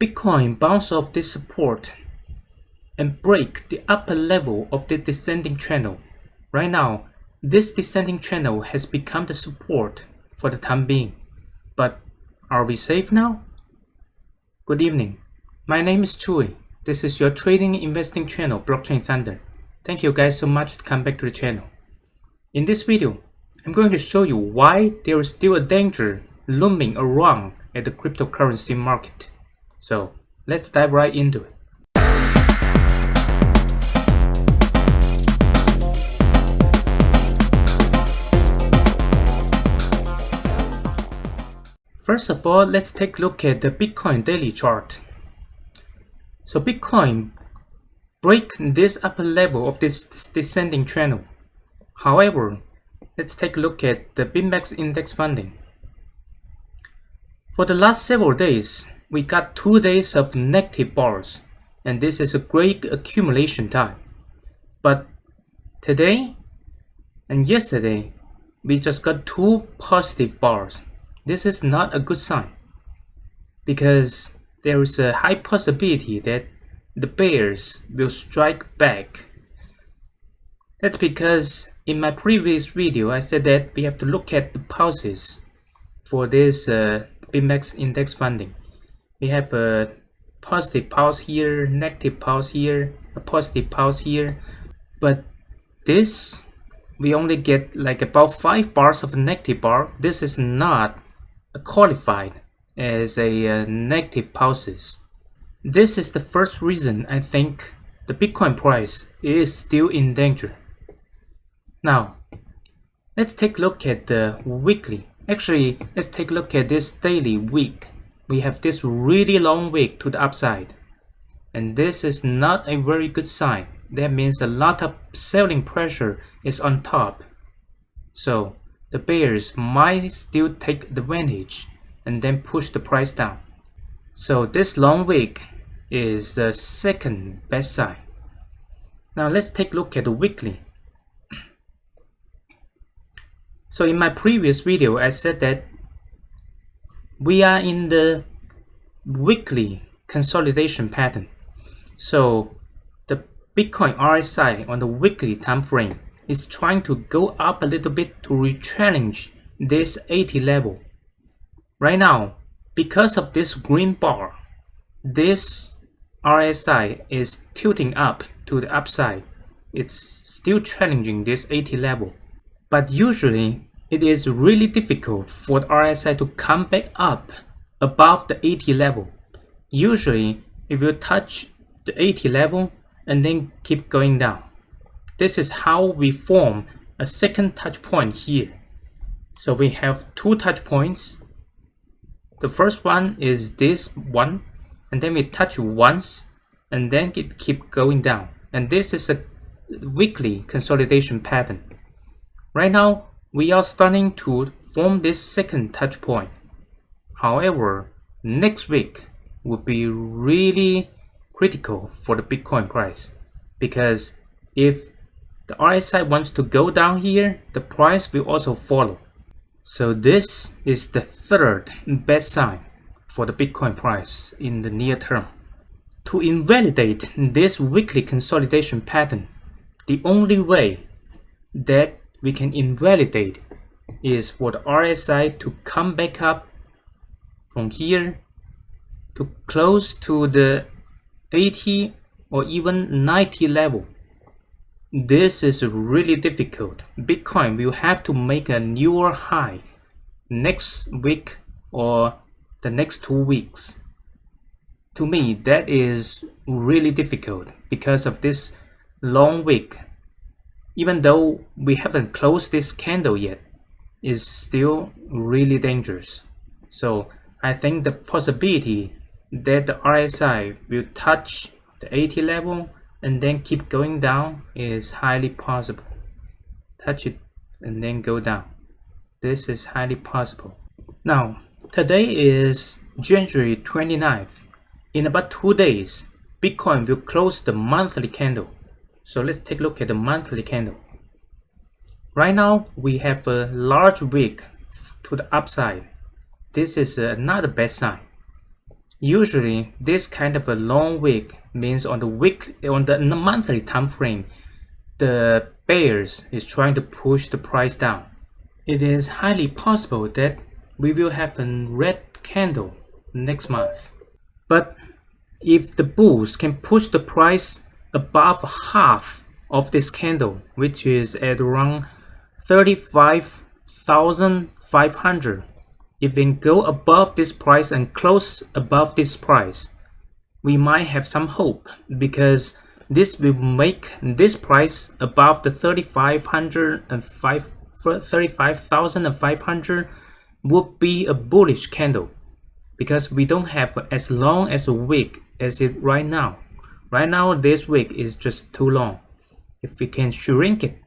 Bitcoin bounce off this support and break the upper level of the descending channel. Right now, this descending channel has become the support for the time being. But are we safe now? Good evening. My name is Chui. This is your trading investing channel, Blockchain Thunder. Thank you guys so much to come back to the channel. In this video, I'm going to show you why there is still a danger looming around at the cryptocurrency market. So let's dive right into it. First of all, let's take a look at the Bitcoin daily chart. So Bitcoin break this upper level of this descending channel. However, let's take a look at the BitMax index funding. For the last several days, we got 2 days of negative bars, and this is a great accumulation time. But today and yesterday, we just got 2 positive bars. This is not a good sign, because there is a high possibility that the bears will strike back. That's because in my previous video I said that we have to look at the pulses for this BitMax index funding. We have a positive pulse here, negative pulse here, a positive pulse here, but this we only get like about 5 bars of a negative bar. This is not qualified as a negative pulses. This is the first reason I think the Bitcoin price is still in danger. Now, let's take a look at the weekly. Actually, let's take a look at this daily week. We have this really long wick to the upside, and this is not a very good sign. That means a lot of selling pressure is on top. So the bears might still take advantage and then push the price down. So this long wick is the second best sign. Now let's take a look at the weekly. So in my previous video, I said that we are in the weekly consolidation pattern. So the Bitcoin RSI on the weekly time frame is trying to go up a little bit to re-challenge this 80 level. Right now, because of this green bar, this RSI is tilting up to the upside. It's still challenging this 80 level. But usually, it is really difficult for the RSI to come back up above the 80 level. Usually, it will touch the 80 level and then keep going down. This is how we form a second touch point here. So we have 2 touch points. The first one is this one, and then we touch once, and then it keep going down. And this is a weekly consolidation pattern. Right now, we are starting to form this second touch point. However, next week will be really critical for the Bitcoin price, because if the RSI wants to go down here, the price will also follow. So this is the third best sign for the Bitcoin price in the near term. To invalidate this weekly consolidation pattern, the only way that we can invalidate is for the RSI to come back up from here to close to the 80 or even 90 level. This is really difficult. Bitcoin will have to make a newer high next week or the next 2 weeks. To me, that is really difficult because of this long wick. Even though we haven't closed this candle yet, is still really dangerous. So I think the possibility that the RSI will touch the 80 level and then keep going down is highly possible. Touch it and then go down. This is highly possible. Now, today is January 29th. In about 2 days, Bitcoin will close the monthly candle. So let's take a look at the monthly candle. Right now, we have a large wick to the upside. This is not the best sign. Usually, this kind of a long wick means on the monthly time frame, the bears is trying to push the price down. It is highly possible that we will have a red candle next month. But if the bulls can push the price above half of this candle, which is at around 35,500, if we go above this price and close above this price, we might have some hope, because this will make this price above the 35,500 would be a bullish candle, because we don't have as long as a wick as it right now. Right now this wick is just too long. If we can shrink it,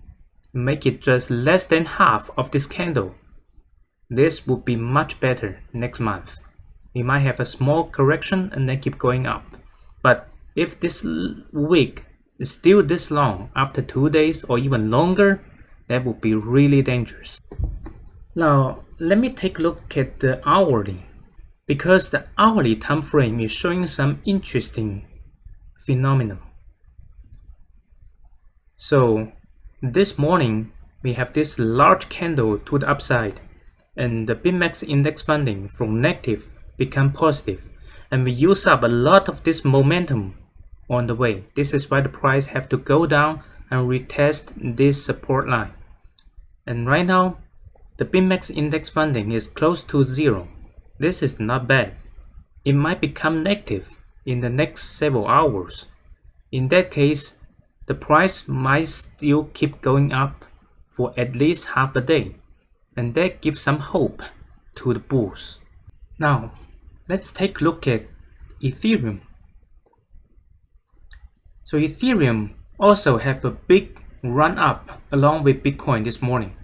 make it just less than half of this candle, this would be much better next month. We might have a small correction and then keep going up. But if this wick is still this long after 2 days or even longer, that would be really dangerous. Now let me take a look at the hourly, because the hourly time frame is showing some interesting phenomenon. So this morning we have this large candle to the upside, and the BitMEX index funding from negative become positive, and we use up a lot of this momentum on the way. This is why the price have to go down and retest this support line. And right now the BitMEX index funding is close to 0. This is not bad. It might become negative in the next several hours. In that case, the price might still keep going up for at least half a day, and that gives some hope to the bulls. Now let's take a look at Ethereum. So Ethereum also have a big run up along with Bitcoin this morning,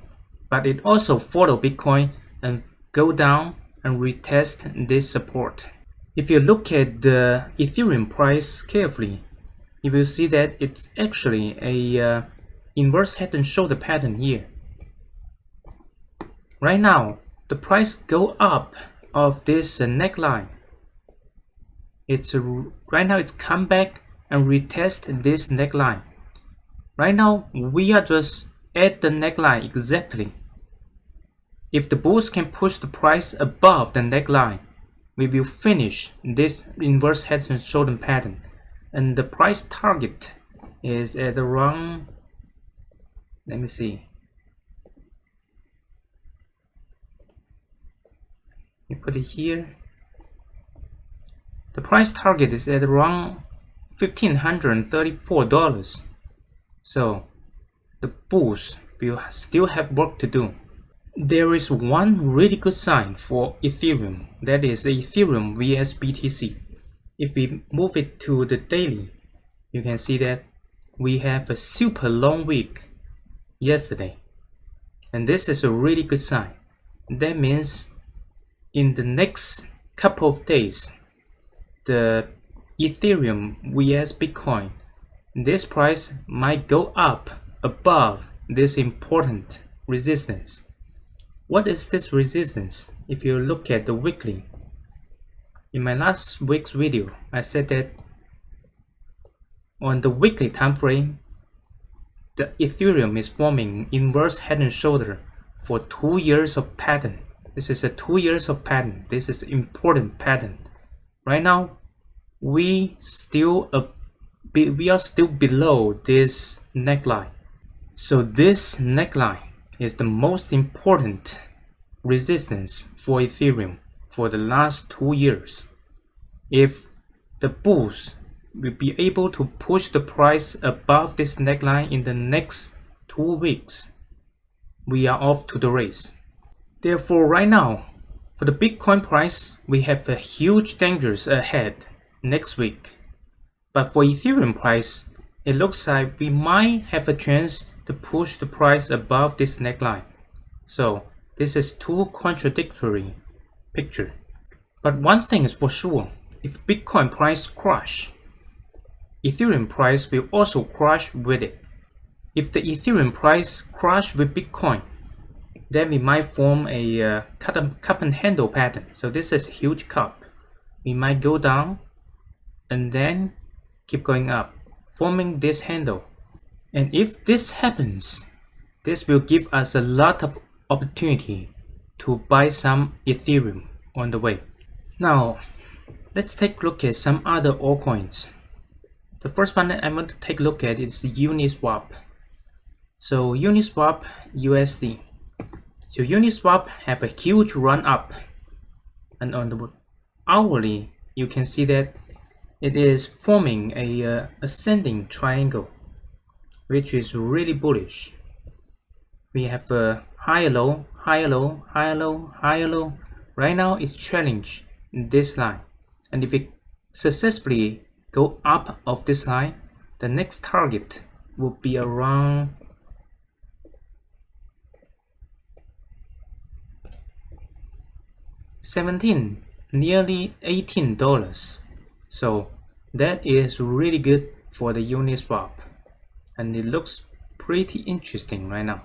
but it also followed Bitcoin and go down and retest this support. If you look at the Ethereum price carefully, you will see that it's actually a inverse head and shoulder pattern here. Right now the price go up of this neckline. Right now it's come back and retest this neckline. Right now we are just at the neckline exactly. If the bulls can push the price above the neckline, we will finish this inverse head and shoulder pattern, and the price target is at around, let me see, you put it here. The price target is at around $1,534. So the bulls will still have work to do. There is one really good sign for Ethereum, that is the Ethereum vs BTC. If we move it to the daily, you can see that we have a super long week yesterday, and this is a really good sign. That means in the next couple of days, the Ethereum vs Bitcoin, this price might go up above this important resistance. What is this resistance? If you look at the weekly, in my last week's video, I said that on the weekly time frame, the Ethereum is forming inverse head and shoulder for 2 years of pattern. This is a 2 years of pattern. This is important pattern. Right now, we are still below this neckline. So this neckline is the most important resistance for Ethereum for the last 2 years. If the bulls will be able to push the price above this neckline in the next 2 weeks, we are off to the race. Therefore, right now, for the Bitcoin price, we have a huge dangers ahead next week. But for Ethereum price, it looks like we might have a chance to push the price above this neckline. So this is two contradictory picture. But one thing is for sure, if Bitcoin price crash, Ethereum price will also crash with it. If the Ethereum price crash with Bitcoin, then we might form a cup and handle pattern. So this is a huge cup. we might go down and then keep going up, forming this handle. And if this happens, this will give us a lot of opportunity to buy some Ethereum on the way. Now, let's take a look at some other altcoins. The first one that I want to take a look at is Uniswap. So Uniswap USD. So Uniswap have a huge run up, and on the hourly you can see that it is forming a ascending triangle, which is really bullish. We have a higher low, higher low, higher low, higher low. Right now it's challenged this line, and if it successfully go up of this line, the next target will be around $17, nearly $18. So that is really good for the Uniswap, and it looks pretty interesting right now.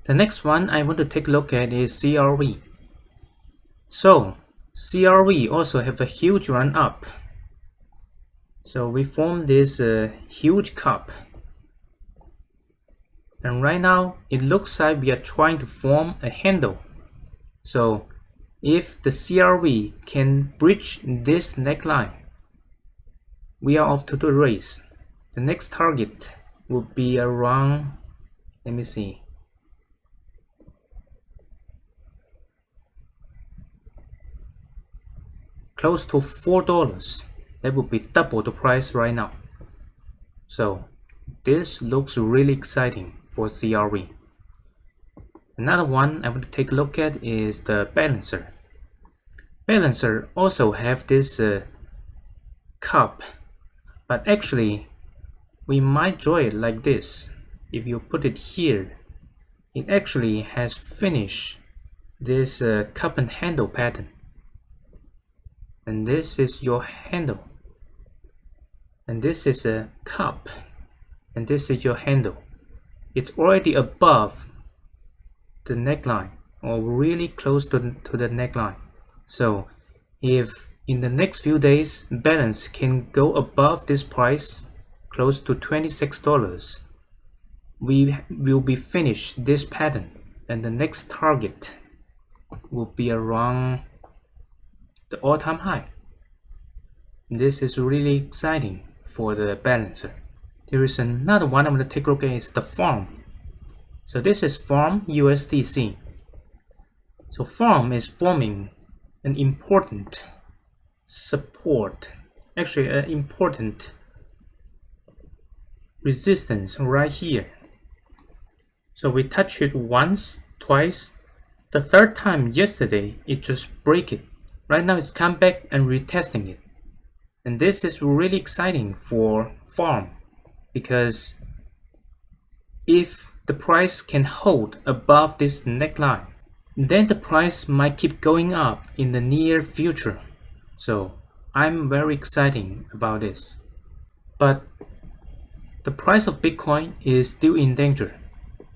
The next one I want to take a look at is CRV. So CRV also have a huge run up. So we formed this huge cup, and right now it looks like we are trying to form a handle. So if the CRV can breach this neckline, we are off to the race. The next target will be around, let me see, close to $4. That would be double the price right now. So this looks really exciting for CRV. Another one I want to take a look at is the Balancer. Balancer also have this cup, but actually we might draw it like this. If you put it here, it actually has finished this cup and handle pattern, and this is your handle, and this is a cup, and this is your handle. It's already above the neckline, or really close to the neckline. So if in the next few days balance can go above this price, close to $26, we will be finished this pattern, and the next target will be around the all-time high. This is really exciting for the Balancer. There is another one I'm going to take a look at, is the Farm. So this is Farm USDC. So Farm is forming an important support, actually an important resistance right here. So we touch it once, twice, the third time yesterday it just break it. Right now it's come back and retesting it, and this is really exciting for Farm, because if the price can hold above this neckline, then the price might keep going up in the near future. So I'm very excited about this. But the price of Bitcoin is still in danger.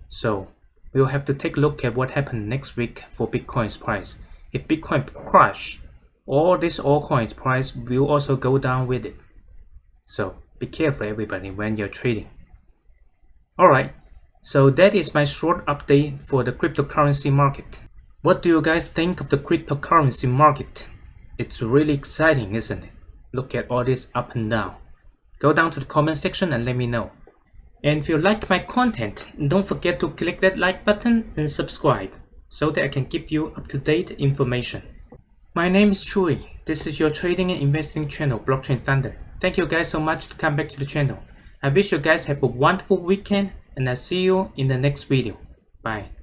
So we'll have to take a look at what happened next week for Bitcoin's price. If Bitcoin crash, all this altcoins price will also go down with it. So be careful everybody when you're trading. Alright, so that is my short update for the cryptocurrency market. What do you guys think of the cryptocurrency market? It's really exciting, isn't it? Look at all this up and down. Go down to the comment section and let me know. And if you like my content, don't forget to click that like button and subscribe so that I can give you up-to-date information. My name is Chuy. This is your trading and investing channel, Blockchain Thunder. Thank you guys so much to come back to the channel. I wish you guys have a wonderful weekend, and I'll see you in the next video. Bye.